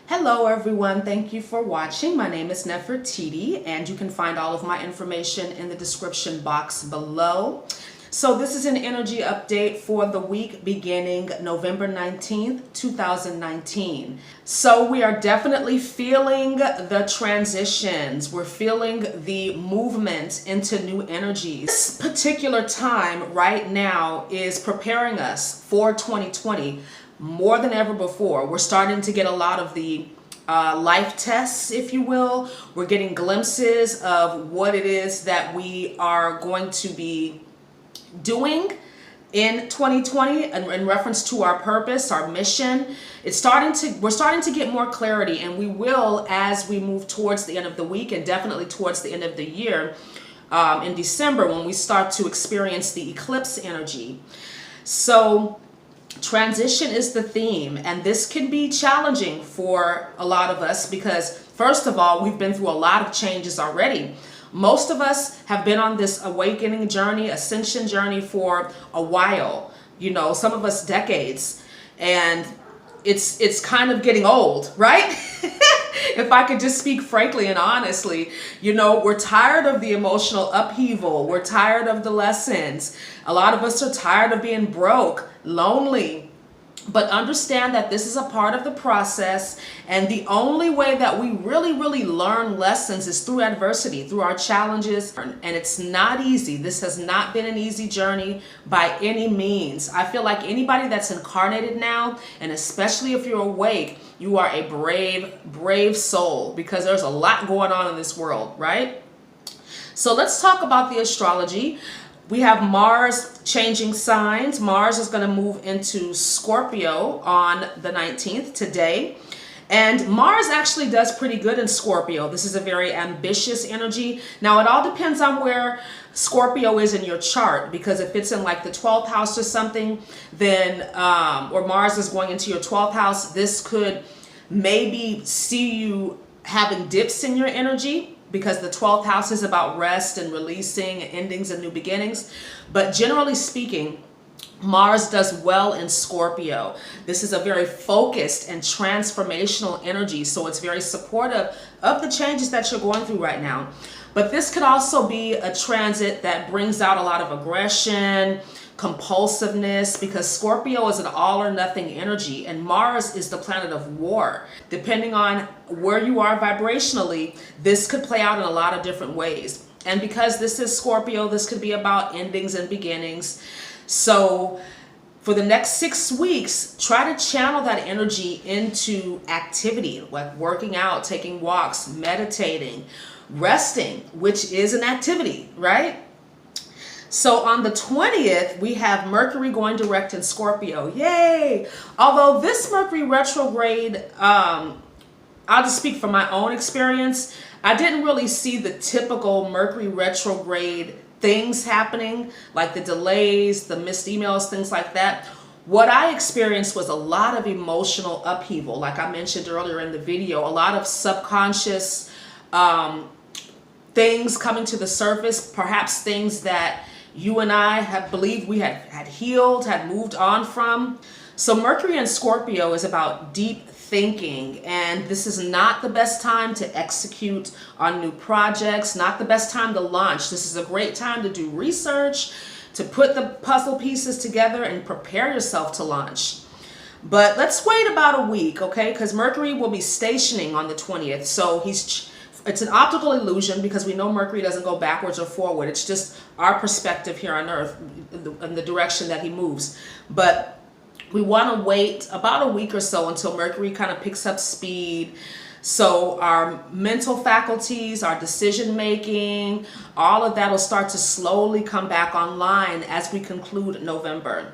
Hello everyone, thank you for watching. My name is Nefertiti and you can find all of my information in the description box below. So this is an energy update for the week beginning November 19th, 2019. So we are definitely feeling the transitions. We're feeling the movement into new energies. This particular time right now is preparing us for 2020 more than ever before. We're starting to get a lot of the life tests, if you will. We're getting glimpses of what it is that we are going to be doing in 2020 in reference to our purpose, our mission. We're starting to get more clarity, and we will as we move towards the end of the week and definitely towards the end of the year in December, when we start to experience the eclipse energy. So transition is the theme, and this can be challenging for a lot of us because, first of all, we've been through a lot of changes already. Most of us have been on this awakening journey, ascension journey for a while, you know, some of us decades, and it's kind of getting old, right? If I could just speak frankly and honestly, you know, we're tired of the emotional upheaval. We're tired of the lessons. A lot of us are tired of being broke, lonely. But understand that this is a part of the process, and the only way that we really learn lessons is through adversity, through our challenges, and it's not easy. This has not been an easy journey by any means. I feel like anybody that's incarnated now, and especially if you're awake, you are a brave soul, because there's a lot going on in this world, right? So let's talk about the astrology. We have Mars changing signs. Mars is going to move into Scorpio on the 19th, today. And Mars actually does pretty good in Scorpio. This is a very ambitious energy. Now, it all depends on where Scorpio is in your chart, because if it's in like the 12th house or something, then, or Mars is going into your 12th house, this could maybe see you having dips in your energy, because the 12th house is about rest and releasing, endings and new beginnings. But generally speaking, Mars does well in Scorpio. This is a very focused and transformational energy, so it's very supportive of the changes that you're going through right now. But this could also be a transit that brings out a lot of aggression, compulsiveness, because Scorpio is an all or nothing energy, and Mars is the planet of war. Depending on where you are vibrationally, this could play out in a lot of different ways. And because this is Scorpio, this could be about endings and beginnings. So for the next 6 weeks, try to channel that energy into activity, like working out, taking walks, meditating, resting, which is an activity, right? So on the 20th, we have Mercury going direct in Scorpio. Yay! Although this Mercury retrograde, I'll just speak from my own experience, I didn't really see the typical Mercury retrograde things happening, like the delays, the missed emails, things like that. What I experienced was a lot of emotional upheaval. Like I mentioned earlier in the video, a lot of subconscious things coming to the surface, perhaps things that you and I have believed we had healed, had moved on from. So Mercury in Scorpio is about deep thinking, and this is not the best time to execute on new projects, not the best time to launch. This is a great time to do research, to put the puzzle pieces together and prepare yourself to launch. But let's wait about a week, okay? Because Mercury will be stationing on the 20th. So it's an optical illusion, because we know Mercury doesn't go backwards or forward. It's just our perspective here on Earth in the direction that he moves. But we want to wait about a week or so until Mercury kind of picks up speed. So our mental faculties, our decision making, all of that will start to slowly come back online as we conclude November.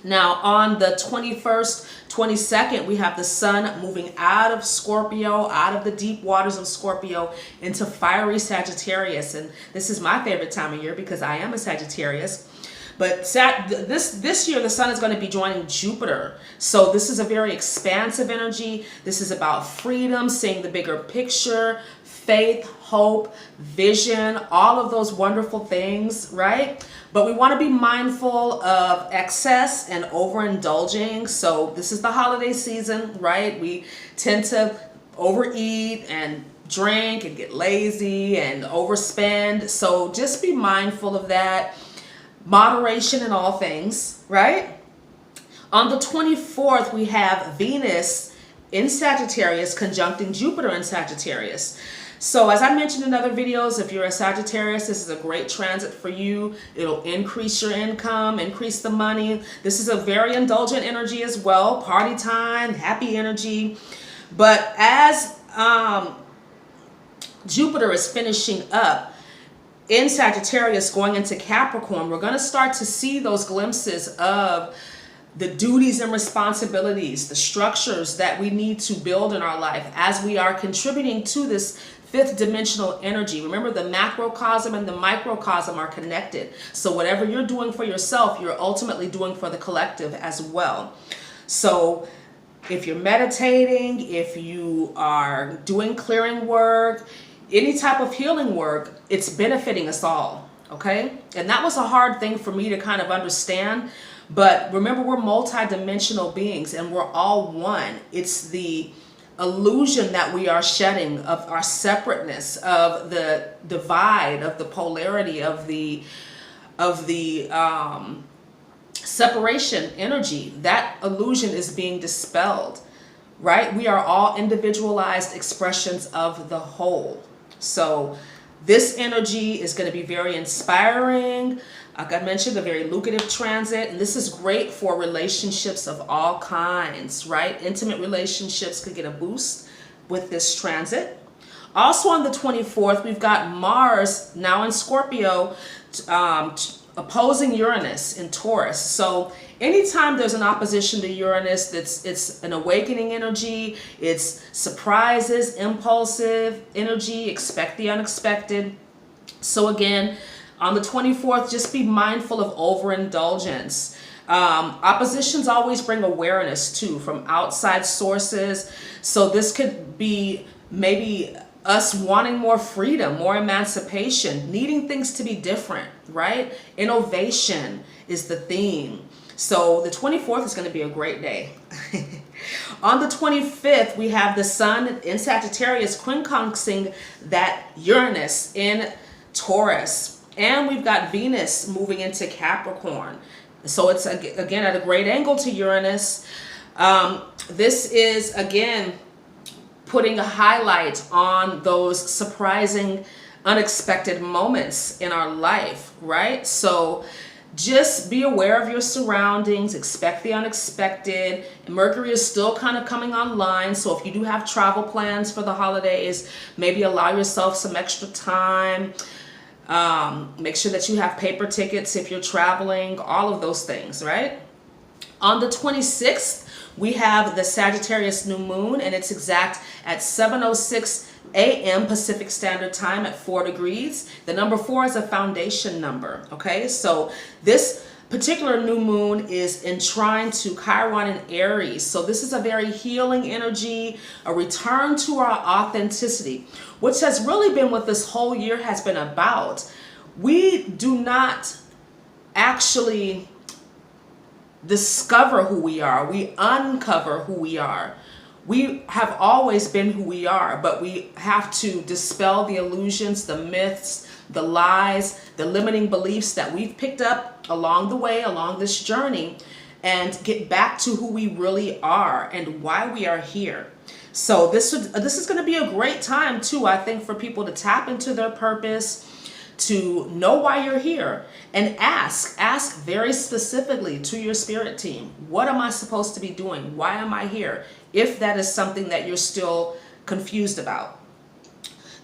Now on the 21st, 22nd, we have the sun moving out of Scorpio, out of the deep waters of Scorpio into fiery Sagittarius. And this is my favorite time of year because I am a Sagittarius. But this year, the sun is going to be joining Jupiter. So this is a very expansive energy. This is about freedom, seeing the bigger picture, faith, hope, vision, all of those wonderful things, right? But we want to be mindful of excess and overindulging. So this is the holiday season, right? We tend to overeat and drink and get lazy and overspend. So just be mindful of that. Moderation in all things, right? On the 24th, we have Venus in Sagittarius conjuncting Jupiter in Sagittarius. So as I mentioned in other videos, if you're a Sagittarius, this is a great transit for you. It'll increase your income, increase the money. This is a very indulgent energy as well. Party time, happy energy. But as Jupiter is finishing up in Sagittarius going into Capricorn, we're going to start to see those glimpses of the duties and responsibilities, the structures that we need to build in our life as we are contributing to this fifth dimensional energy. Remember, the macrocosm and the microcosm are connected. So whatever you're doing for yourself, you're ultimately doing for the collective as well. So if you're meditating, if you are doing clearing work, any type of healing work, it's benefiting us all, okay? And that was a hard thing for me to kind of understand. But remember, we're multidimensional beings and we're all one. It's the illusion that we are shedding of our separateness, of the divide, of the polarity, of the separation energy. That illusion is being dispelled, right? We are all individualized expressions of the whole. So this energy is going to be very inspiring. Like I mentioned, a very lucrative transit, and this is great for relationships of all kinds, right? Intimate relationships could get a boost with this transit. Also on the 24th, we've got Mars now in Scorpio, opposing Uranus in Taurus. So anytime there's an opposition to Uranus, it's an awakening energy, it's surprises, impulsive energy, expect the unexpected. So again, on the 24th, just be mindful of overindulgence. Oppositions always bring awareness too from outside sources. So this could be maybe us wanting more freedom, more emancipation, needing things to be different, right? Innovation is the theme. So the 24th is going to be a great day. On the 25th, we have the Sun in Sagittarius quincunxing that Uranus in Taurus. And we've got Venus moving into Capricorn. So it's, again, at a great angle to Uranus. This is, again, putting a highlight on those surprising, unexpected moments in our life, right? So just be aware of your surroundings, expect the unexpected. Mercury is still kind of coming online. So if you do have travel plans for the holidays, maybe allow yourself some extra time. Make sure that you have paper tickets if you're traveling, all of those things, right? On the 26th, we have the Sagittarius new moon, and it's exact at 7:06 a.m. Pacific Standard Time at 4 degrees. The number 4 is a foundation number, okay? So this particular new moon is enshrined to Chiron and Aries. So this is a very healing energy, a return to our authenticity, which has really been what this whole year has been about. We do not actually discover who we are. We uncover who we are. We have always been who we are, but we have to dispel the illusions, the myths, the lies, the limiting beliefs that we've picked up along the way, along this journey, and get back to who we really are and why we are here. So this is going to be a great time too, I think, for people to tap into their purpose, to know why you're here, and ask very specifically to your spirit team, what am I supposed to be doing? Why am I here? If that is something that you're still confused about.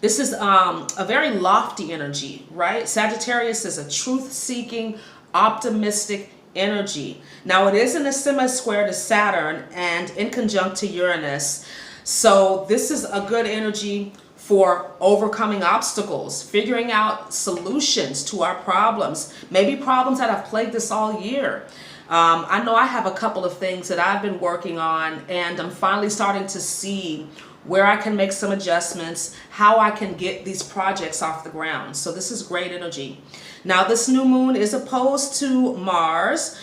This is a very lofty energy, right? Sagittarius is a truth-seeking, optimistic energy. Now it is in a semi-square to Saturn and in conjunct to Uranus. So this is a good energy for overcoming obstacles, figuring out solutions to our problems, maybe problems that have plagued us all year. I know I have a couple of things that I've been working on, and I'm finally starting to see where I can make some adjustments, how I can get these projects off the ground. So this is great energy. Now, this new moon is opposed to Mars.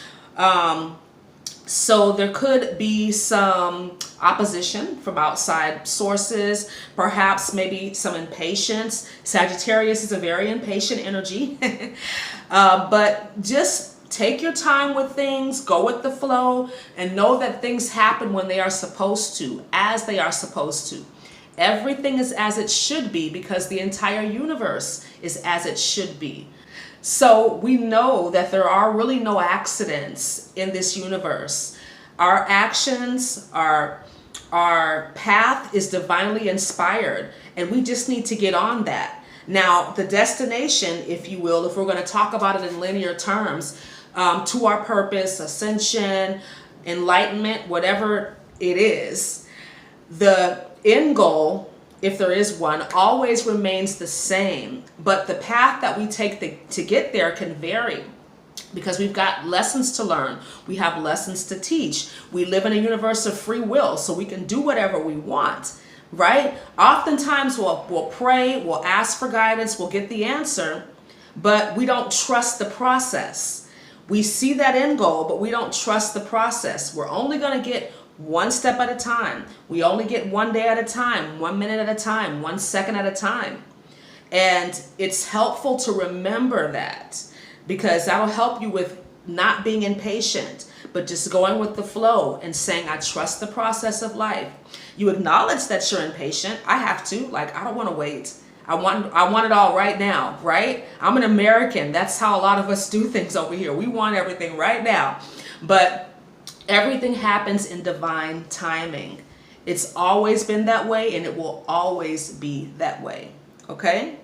So there could be some opposition from outside sources, perhaps maybe some impatience. Sagittarius is a very impatient energy. But just take your time with things, go with the flow, and know that things happen when they are supposed to, as they are supposed to. Everything is as it should be because the entire universe is as it should be. So we know that there are really no accidents in this universe. Our actions, our path is divinely inspired, and we just need to get on that. Now, the destination, if you will, if we're going to talk about it in linear terms, to our purpose, ascension, enlightenment, whatever it is, the end goal, if there is one, always remains the same. But the path that we take to get there can vary because we've got lessons to learn. We have lessons to teach. We live in a universe of free will, so we can do whatever we want, right? Oftentimes we'll pray, we'll ask for guidance, we'll get the answer, but we don't trust the process. We see that end goal, but we don't trust the process. We're only going to get one step at a time. We only get one day at a time, 1 minute at a time, 1 second at a time. And it's helpful to remember that because that'll help you with not being impatient, but just going with the flow and saying, I trust the process of life. You acknowledge that you're impatient. I have to. I don't want to wait. I want it all right now, right? I'm an American. That's how a lot of us do things over here. We want everything right now. But everything happens in divine timing. It's always been that way, and it will always be that way. Okay?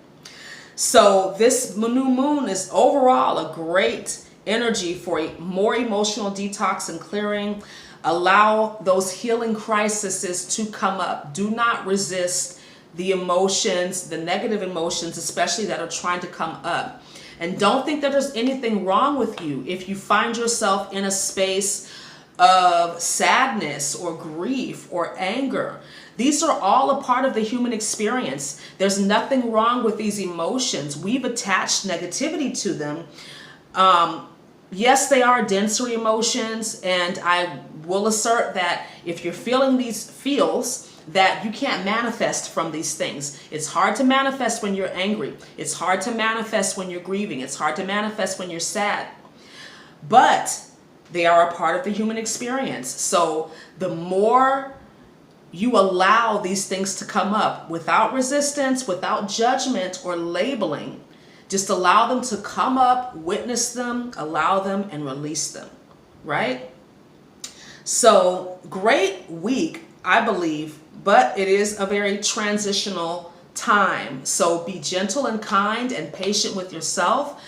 So this new moon is overall a great energy for more emotional detox and clearing. Allow those healing crises to come up. Do not resist the emotions, the negative emotions, especially that are trying to come up. And don't think that there's anything wrong with you if you find yourself in a space of sadness or grief or anger. These are all a part of the human experience. There's nothing wrong with these emotions. We've attached negativity to them. Yes, they are denser emotions, and I will assert that if you're feeling these feels, that you can't manifest from these things. It's hard to manifest when you're angry. It's hard to manifest when you're grieving. It's hard to manifest when you're sad. But they are a part of the human experience. So the more you allow these things to come up without resistance, without judgment or labeling, just allow them to come up, witness them, allow them, and release them, right? So great week, I believe, but it is a very transitional time. So be gentle and kind and patient with yourself.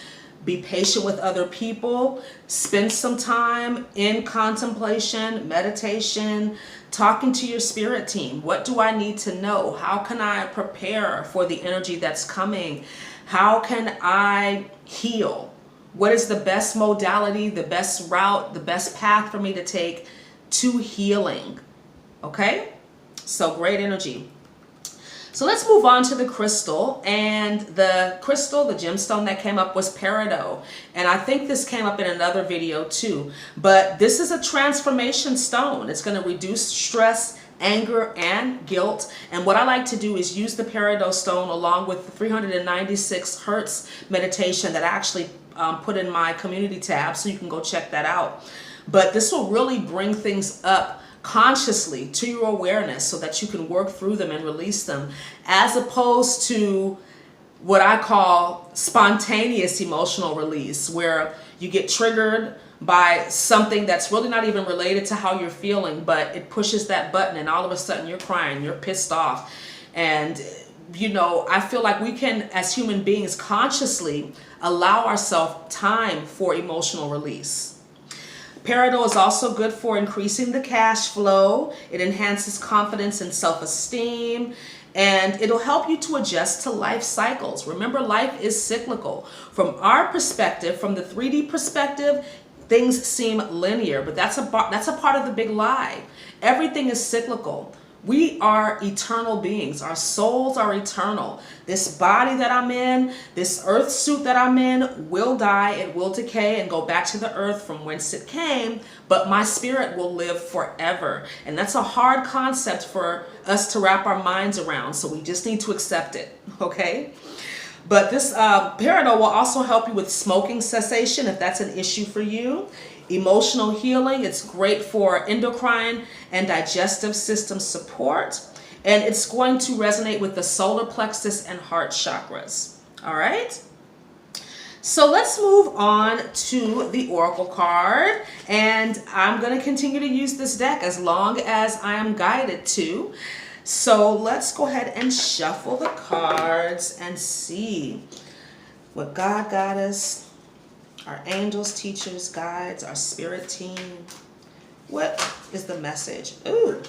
Be patient with other people. Spend some time in contemplation, meditation, talking to your spirit team. What do I need to know? How can I prepare for the energy that's coming? How can I heal? What is the best modality, the best route, the best path for me to take to healing? Okay? So great energy. So let's move on to the crystal. And the crystal, the gemstone that came up was peridot. And I think this came up in another video too. But this is a transformation stone. It's going to reduce stress, anger, and guilt. And what I like to do is use the peridot stone along with the 396 Hertz meditation that I actually put in my community tab, so you can go check that out. But this will really bring things up consciously to your awareness so that you can work through them and release them, as opposed to what I call spontaneous emotional release, where you get triggered by something that's really not even related to how you're feeling, but it pushes that button and all of a sudden you're crying, you're pissed off. And you know, I feel like we can, as human beings, consciously allow ourselves time for emotional release. Peridot is also good for increasing the cash flow. It enhances confidence and self-esteem, and it'll help you to adjust to life cycles. Remember, life is cyclical. From our perspective, from the 3D perspective, things seem linear, but that's a part of the big lie. Everything is cyclical. We are eternal beings. Our souls are eternal. This body that I'm in, this earth suit that I'm in will die, it will decay and go back to the earth from whence it came, but my spirit will live forever. And that's a hard concept for us to wrap our minds around, so we just need to accept it, okay? But this Paranol will also help you with smoking cessation if that's an issue for you. Emotional healing, it's great for endocrine and digestive system support. And it's going to resonate with the solar plexus and heart chakras. All right. So let's move on to the Oracle card. And I'm going to continue to use this deck as long as I am guided to. So let's go ahead and shuffle the cards and see what God got us. Our angels, teachers, guides, our spirit team. What is the message? Ooh.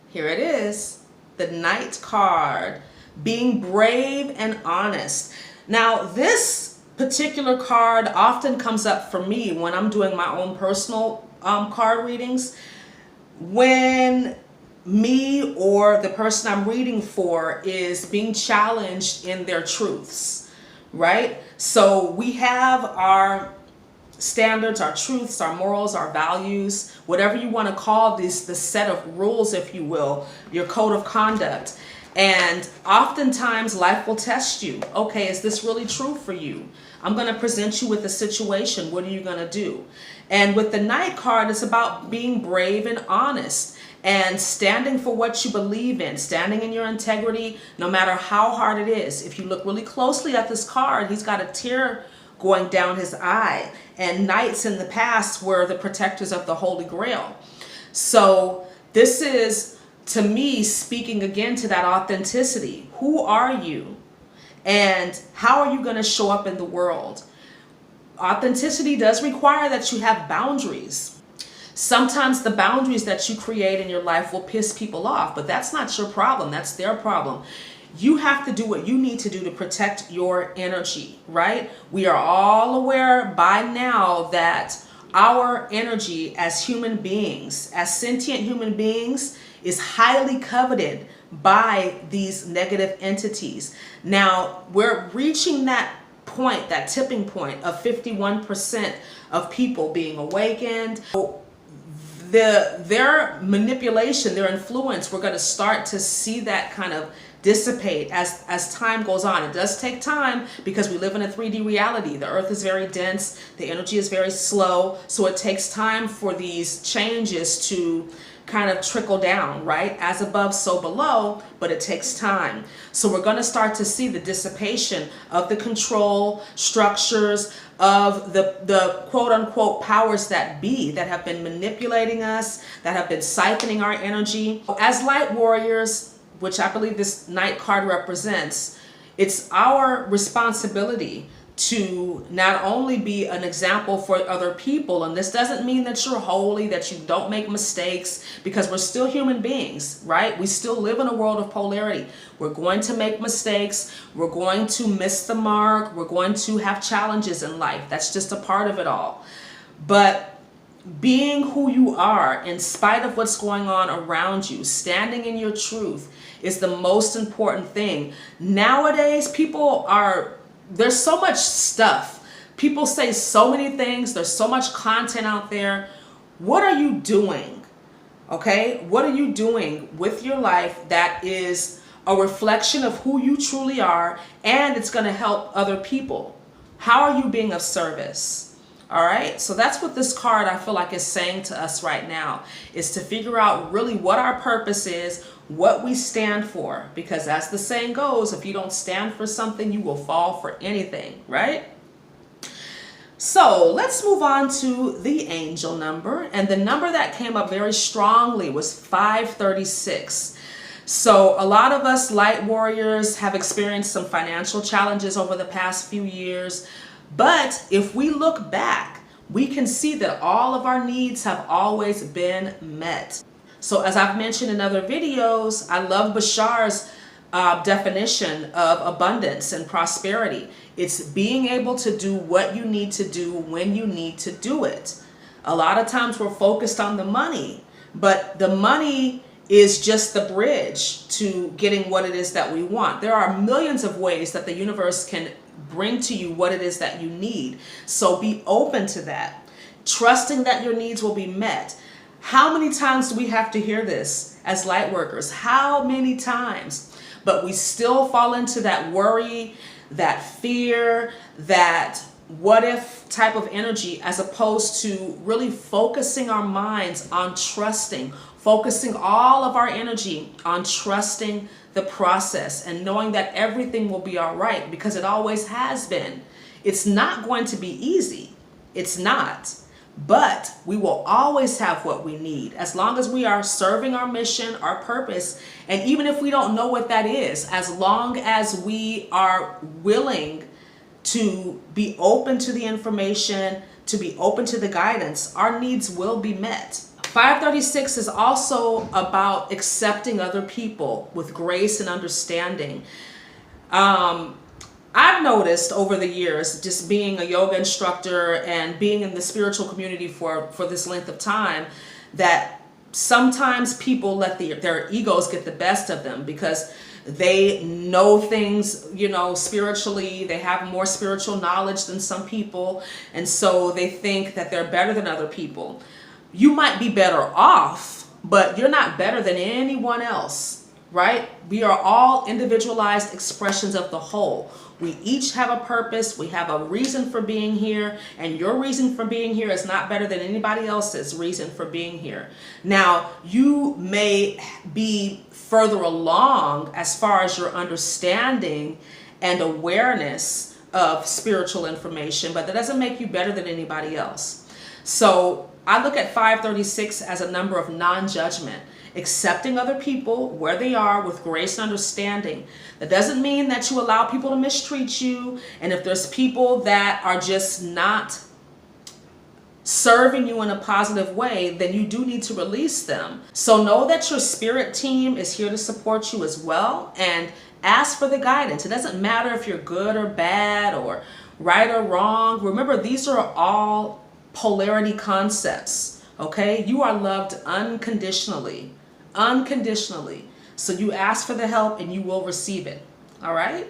Here it is. The Knight card. Being brave and honest. Now, this particular card often comes up for me when I'm doing my own personal card readings. When me or the person I'm reading for is being challenged in their truths. Right? So we have our standards, our truths, our morals, our values, whatever you want to call this, the set of rules, if you will, your code of conduct. And oftentimes life will test you. Okay, is this really true for you? I'm going to present you with a situation. What are you going to do? And with the Knight card, it's about being brave and honest and standing for what you believe in, standing in your integrity, no matter how hard it is. If you look really closely at this card, he's got a tear going down his eye. And knights in the past were the protectors of the Holy Grail. So this is, to me, speaking again to that authenticity. Who are you? And how are you going to show up in the world? Authenticity does require that you have boundaries. Sometimes the boundaries that you create in your life will piss people off, but that's not your problem. That's their problem. You have to do what you need to do to protect your energy, right? We are all aware by now that our energy as human beings, as sentient human beings, is highly coveted by these negative entities. Now, we're reaching that point, that tipping point of 51% of people being awakened. Their manipulation, their influence, we're going to start to see that kind of dissipate as time goes on. It does take time because we live in a 3D reality. The earth is very dense, the energy is very slow, so it takes time for these changes to kind of trickle down, right? As above, so below, but it takes time. So we're going to start to see the dissipation of the control structures of the quote unquote powers that be that have been manipulating us, that have been siphoning our energy. As light warriors, which I believe this Knight card represents, it's our responsibility to not only be an example for other people, and this doesn't mean that you're holy, that you don't make mistakes, because we're still human beings, right? We still live in a world of polarity. We're going to make mistakes, we're going to miss the mark, we're going to have challenges in life. That's just a part of it all. But being who you are, in spite of what's going on around you, standing in your truth, is the most important thing. Nowadays, there's so much stuff. People say so many things. There's so much content out there. What are you doing? Okay? What are you doing with your life that is a reflection of who you truly are, and it's going to help other people? How are you being of service? All right? So that's what this card, I feel like, is saying to us right now, is to figure out really what our purpose is, what we stand for, because as the saying goes, if you don't stand for something, you will fall for anything, right? So let's move on to the angel number, and the number that came up very strongly was 536. So a lot of us light warriors have experienced some financial challenges over the past few years, but if we look back, we can see that all of our needs have always been met. So as I've mentioned in other videos, I love Bashar's definition of abundance and prosperity. It's being able to do what you need to do when you need to do it. A lot of times we're focused on the money, but the money is just the bridge to getting what it is that we want. There are millions of ways that the universe can bring to you what it is that you need. So be open to that, trusting that your needs will be met. How many times do we have to hear this as light workers? How many times? But we still fall into that worry, that fear, that what if type of energy, as opposed to really focusing our minds on trusting, focusing all of our energy on trusting the process and knowing that everything will be all right, because it always has been. It's not going to be easy. It's not. But we will always have what we need as long as we are serving our mission, our purpose. And even if we don't know what that is, as long as we are willing to be open to the information, to be open to the guidance, our needs will be met. 536 is also about accepting other people with grace and understanding. I've noticed over the years, just being a yoga instructor and being in the spiritual community for this length of time, that sometimes people let their egos get the best of them because they know things, spiritually. They have more spiritual knowledge than some people. And so they think that they're better than other people. You might be better off, but you're not better than anyone else, right? We are all individualized expressions of the whole. We each have a purpose. We have a reason for being here, and your reason for being here is not better than anybody else's reason for being here. Now, you may be further along as far as your understanding and awareness of spiritual information, but that doesn't make you better than anybody else. So I look at 536 as a number of non-judgment, accepting other people where they are with grace and understanding. That doesn't mean that you allow people to mistreat you. And if there's people that are just not serving you in a positive way, then you do need to release them. So know that your spirit team is here to support you as well, and ask for the guidance. It doesn't matter if you're good or bad or right or wrong. Remember, these are all polarity concepts, okay? You are loved unconditionally. Unconditionally. So you ask for the help and you will receive it. All right?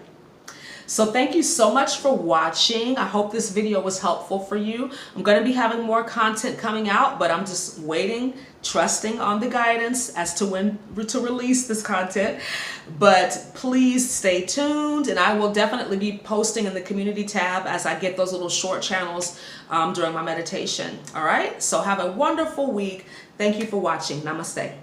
So thank you so much for watching. I hope this video was helpful for you. I'm going to be having more content coming out, but I'm just waiting, trusting on the guidance as to when to release this content. But please stay tuned, and I will definitely be posting in the community tab as I get those little short channels during my meditation. All right? So have a wonderful week. Thank you for watching. Namaste.